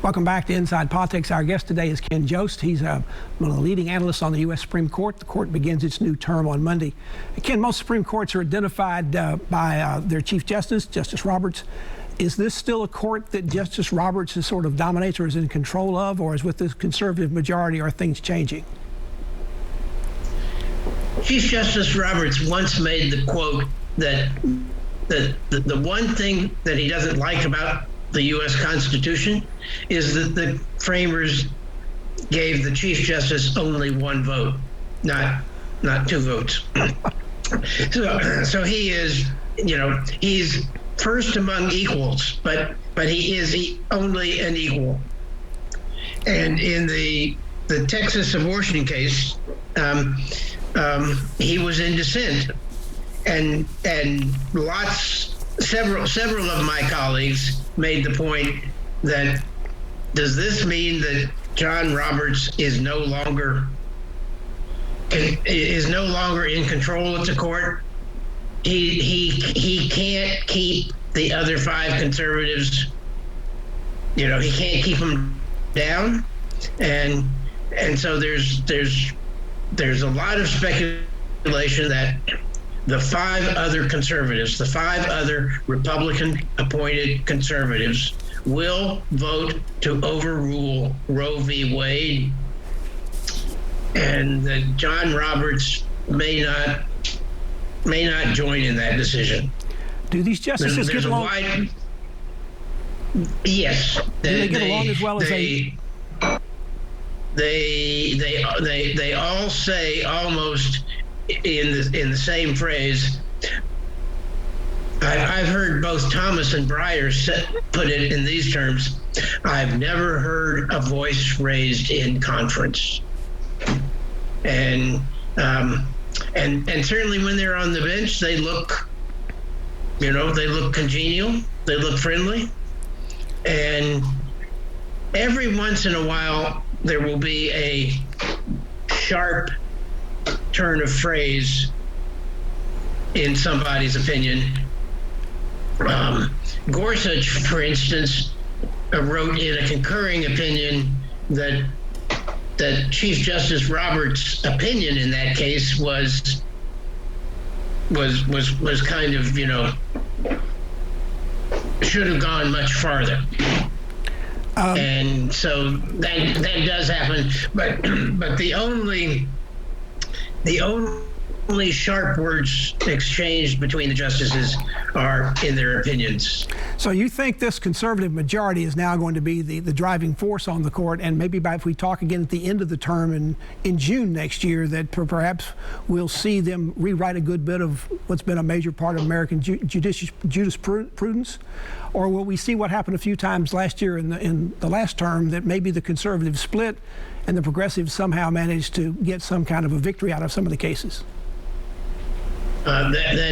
Welcome back to Inside Politics. Our guest today is Ken Jost. He's one of the leading analysts on the U.S. Supreme Court. The court begins its new term on Monday. Ken, most Supreme Courts are identified by their Chief Justice, Justice Roberts. Is this still a court that Justice Roberts is sort of dominates or is in control of, or is with this conservative majority, are things changing? Chief Justice Roberts once made the quote that the one thing that he doesn't like about the U.S. Constitution is that the framers gave the Chief Justice only one vote, not two votes. So he is, he's first among equals, but he is only an equal. And in the Texas abortion case, he was in dissent, and several of my colleagues made the point that, does this mean that John Roberts is no longer in control of the court? He can't keep the other five conservatives. He can't keep them down, and so there's a lot of speculation that the five other conservatives, the five other Republican-appointed conservatives, will vote to overrule Roe v. Wade, and that John Roberts may not join in that decision. Do these justices get along? Yes. Do they get along as well as they? They all say almost in the same phrase. I've heard both Thomas and Breyer put it in these terms: I've never heard a voice raised in conference. And certainly when they're on the bench, they look congenial, they look friendly, and every once in a while there will be a sharp turn of phrase in somebody's opinion. Gorsuch, for instance, wrote in a concurring opinion that Chief Justice Roberts' opinion in that case was kind of, should have gone much farther. And so that does happen, but the only sharp words exchanged between the justices are in their opinions. So you think this conservative majority is now going to be the driving force on the court, and maybe if we talk again at the end of the term in June next year, that perhaps we'll see them rewrite a good bit of what's been a major part of American jurisprudence? Or will we see what happened a few times last year in the last term, that maybe the conservatives split and the progressives somehow managed to get some kind of a victory out of some of the cases? That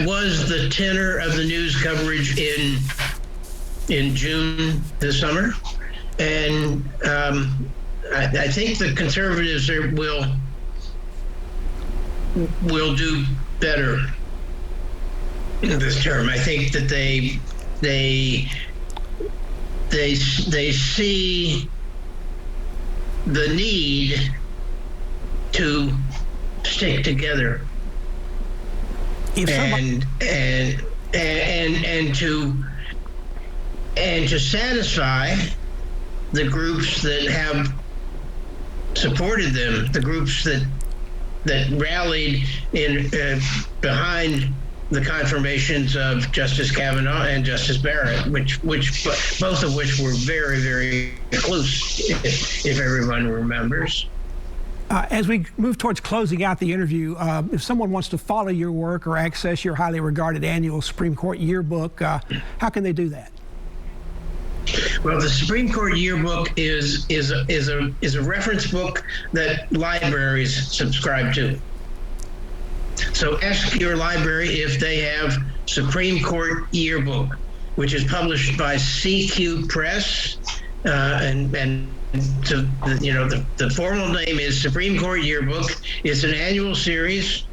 was the tenor of the news coverage in June this summer, and I think the conservatives will do better in this term. I think that they see the need to stick together and to satisfy the groups that have supported them, the groups that rallied behind the confirmations of Justice Kavanaugh and Justice Barrett, which both of which were very, very close, if everyone remembers. As we move towards closing out the interview, if someone wants to follow your work or access your highly regarded annual Supreme Court yearbook, how can they do that? Well, the Supreme Court yearbook is a reference book that libraries subscribe to. So ask your library if they have Supreme Court yearbook, which is published by CQ Press, and so the formal name is Supreme Court Yearbook. It's an annual series,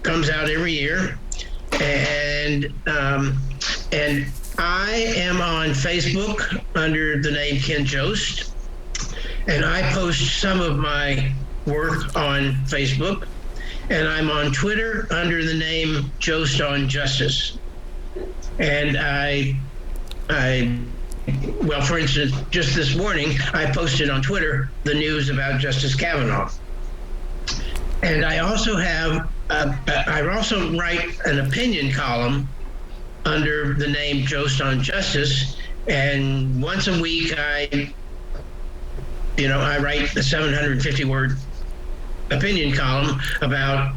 comes out every year, and I am on Facebook under the name Ken Jost, and I post some of my work on Facebook, and I'm on Twitter under the name Jost on Justice. And well, for instance, just this morning, I posted on Twitter the news about Justice Kavanaugh. And I also have, I also write an opinion column under the name Jost on Justice. And once a week, I write a 750-word opinion column about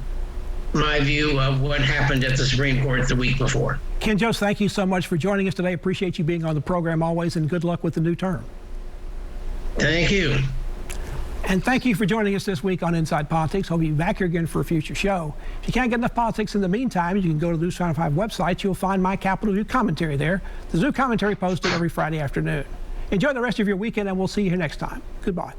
my view of what happened at the Supreme Court the week before. Ken Jost, thank you so much for joining us today. Appreciate you being on the program always, and good luck with the new term. Thank you. And thank you for joining us this week on Inside Politics. Hope you'll be back here again for a future show. If you can't get enough politics in the meantime, you can go to the News 5 website. You'll find my Capitol Zoo commentary there. The Zoo commentary posted every Friday afternoon. Enjoy the rest of your weekend, and we'll see you here next time. Goodbye.